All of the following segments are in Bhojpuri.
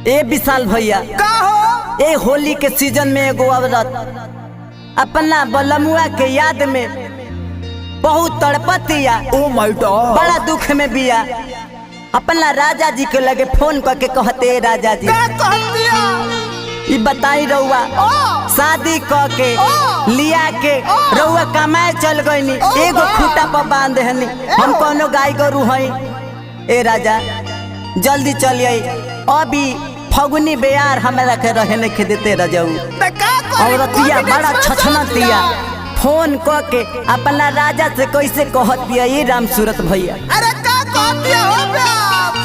ए विशाल भैया का हो? ए होली के सीजन में एगो औरत अपना बलमुआ के याद में बहुत तड़पतिया। ओ माय गॉड, बड़ा दुख में बिया। अपना राजा जी के लगे फोन करके कहते राजा जी का कह दिया? ई बताई रउआ शादी क के लिया के रउआ कमाए चल गईनी, एगो खूटा पर बांध हनी, हम कोनो गाय गरु हई। ए राजा जल्दी चलिए, अभी फगुनी बेयार हमरा के रहे नहीं देते रजऊ। औरतिया बड़ा छछनतिया, फोन क के अपना राजा से कैसे कहत दिया ये राम सूरत भैया। अरे का कह दिया हो प्यार?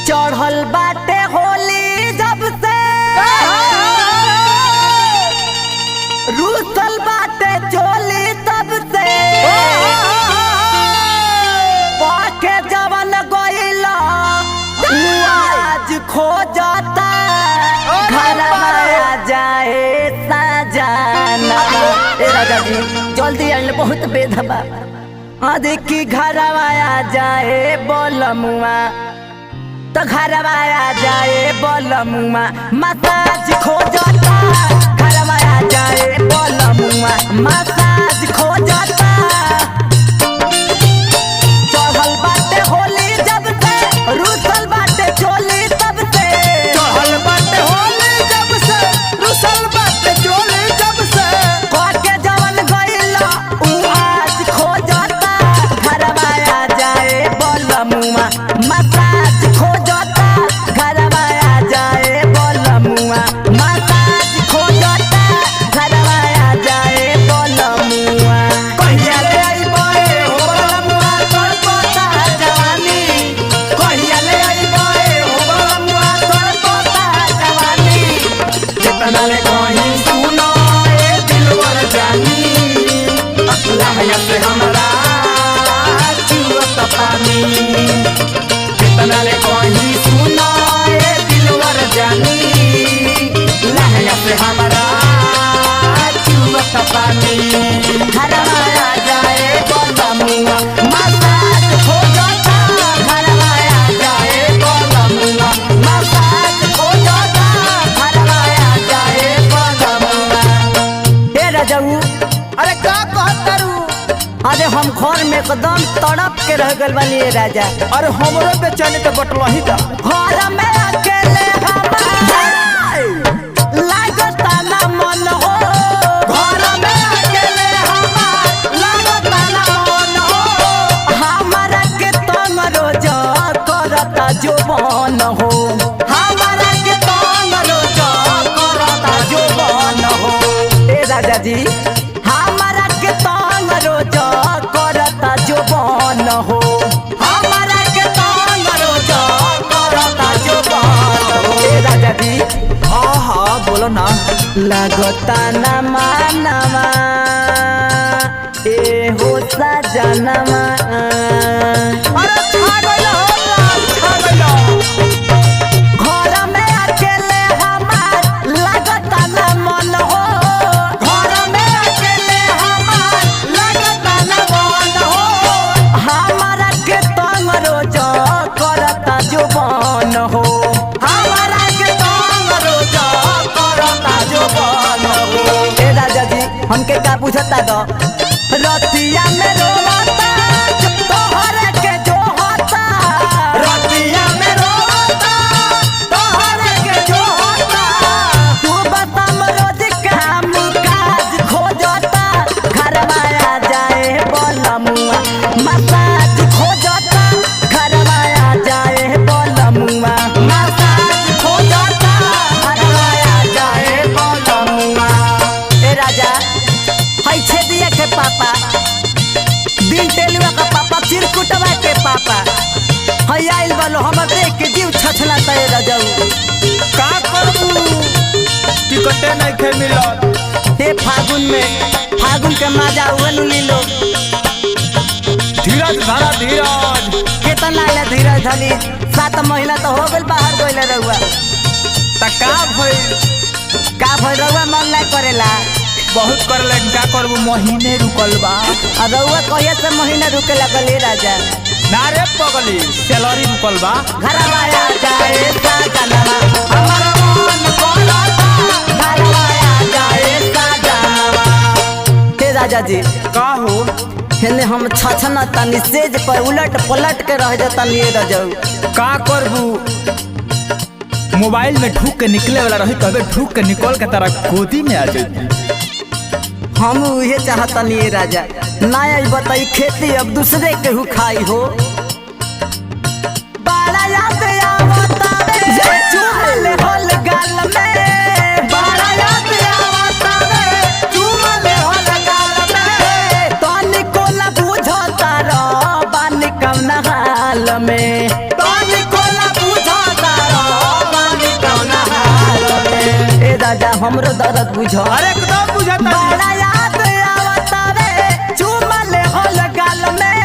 चढ़ल बाटे होली जब से रूसल बाटे चोली तब से पाके जवन गइला आज खो जाता घर आ जाए सजाना। ए राजा जी जल्दी आइल, बहुत बेधबा। हाँ देखी घर आ जाए बोलमुआ, तो घर आ जाए बोलमुआ, मसाज खो जाता घर आ जाए बोलमुआ, मसाज खो जाता। चढ़ल बाटे होली जब से रूसल बाटे चोली तब से, चढ़ल बाटे होली जब से रुसल बाटे चोली जब से पाके जवन गइला उ आज खो जाता घर आ जाए बोलमुआ, मसाज खो जाता घर आ जाए बोलमुआ, मसाज खो जाता घर आ जाए बोलमुआ। कहिया ले आइबे हो बोलमुआ तोर पोता जवानी, कहिया ले आइबे हो बोलमुआ तोर पोता जवानी। कितना ले कहीं सुनो ए दिलवर जानी, लहया से हमरा चुअत पानी। कितना ले कहीं सुनो ए दिलवर जानी, लहया से हमरा चुअत पानी। घर आ जाए बोलमुआ, मसाज हो जाता घर आ जाए बोलमुआ, मसाज हो जाता घर आ जाए बोलमुआ। ए रजऊ, अरे का कहतरू? अरे हम घर में एकदम तड़प के रह गल बानी। ए राजा अरे हमरो बेचैनी तो बटलही था। घर में अकेले हमार लागता ना मन हो, घर में अकेले हमार लागता ना मन हो, हमारा के तंग रोज करता जुबान हो, हमारा के तंग रोज करता जुबान हो। ए राजा जी हमारा के तंग रोज करता जुबान हो, हमारा के तंग रोज करता जुबान हो। ए राजा जी हाँ हाँ बोलो ना। लगता न मानवा ए हो सजनवा। अरे छा गइलो हो राम, छा गइलो। घर में अकेले हमार लगता न मन हो, घर में अकेले हमार लगता न मन हो, हमारा के तंग रोज करता जुबान हो, हमारा के तंग रोज करता जुबान हो। ए राजा जी हमके का पूछता दो, रतिया में रोता तोहर के जो होता, रतिया में रोता तोहर के जो होता, तू बता रोज काम काज खो जाता घर आ जाए बोलमुआ, मसाज खो जाता घर आ जाए बोलमुआ, मसाज खो जाता घर आ जाए बोलमुआ। ए राजा हई छेदिया के पापा, बिन तेलुआ का पापा, चिरकुटवा के पापा हई आइल बालो, हमर देख के जीव छछला तय रजऊ। का करबू? टिकटे नहीं खे मिलत। हे फागुन के मजा हुए नु लीलो। धीरज धरा धीरज। केतना ले धीरज धली, 7 महीना तो हो गइल बाहर गइल रहुआ। त का भइल? का भइल रहुआ मन लाग करेला? बहुत कर ले, का करबू? महीने रुकल बा। और रहुआ कहिया से महीना रुके लगल ए राजा? ना रे पगली, सैलरी रुकल बा। घर आ जा जाए साजनवा हमर मन करता घरवा आ जाए साजनवा। हे राजा जी का हो हेने हम छछना तनी सेज पर उलट पलट के रह जाता लिए रजऊ। का करबू मोबाइल में ढूक के निकले वाला रही तबे ढूक के निकल के तारा गोदी में आ जाती। हम उहे चाहता नहीं राजा ना आई बताई खेती अब दूसरे के हु खाई हो। बड़ा याद आवता रे चुमल होल गाल में बड़ा याद आवता रे चुमल होल गाल में तनी को ना बुझता रो बानी कौना हाल में तनी को ना बुझता रो बानी कौना हाल में। ए राजा हमरो दर्द बुझ अरे एकदम बुझाता बड़ा याद आवता रे चुमल होल गाल में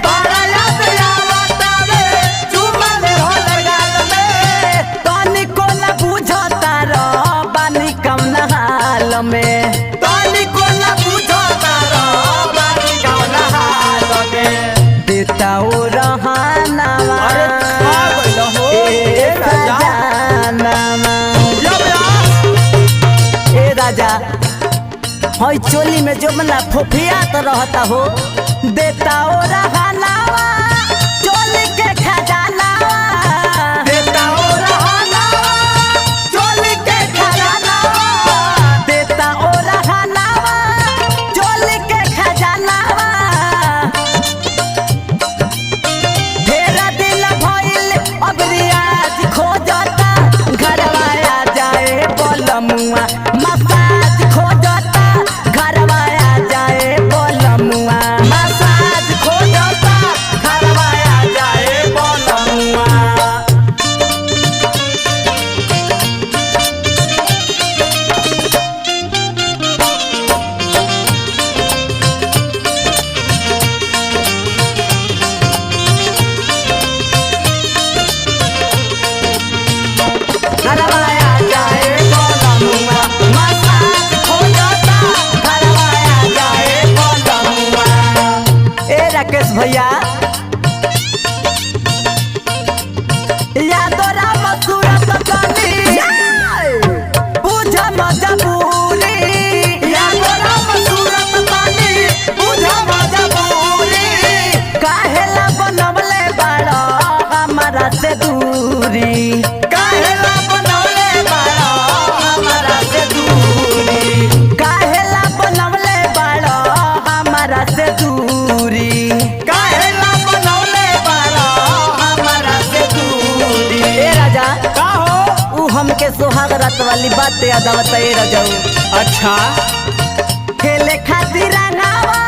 बड़ा याद आवता रे चुमल होल गाल में तनी को ना बुझता रो बानी कौना हाल में तनी को ना बुझता रो बानी कौना हाल में। देता ओ रहानावा अरे खा गइल हो ए राजा। सजनावा। जब यार ए राजा हई चोली में जोमना फोफिया तो रहता हो देता ओ रहानावा चोली के खजानावा देता ओ रहानावा चोली के खजानावा देता ओ रहानावा चोली के खजानावा। तेरा दिल भइल अब रियाज खोजता घरवा आ जाए बोलमुआ मसाज खोजता घरवा आ जाए बोलमुआ मसाज खोजता घरवा आ जाए बोलमुआ। घरवा आ जाए बोलमुआ मसाज खोजता घरवा आ जाए बोलमुआ। ए राकेश भैया यादो राम सूरत कनी बुझ मजबूरी यादो राम सूरत कनी बुझ मजबूरी काहेला बनवले बाड़ा हमारा से दूरी काहेला बनवले बाड़ा हमारा से दूरी काहेला बनवले बाड़ा हमारा से दूरी काहेला बनवले बाड़ा हमारा से दूरी। ए राजा का हो ऊ हमके सोहाग रात वाली बात याद आवता ए राजाऊ। अच्छा खेले खातिर रंगावा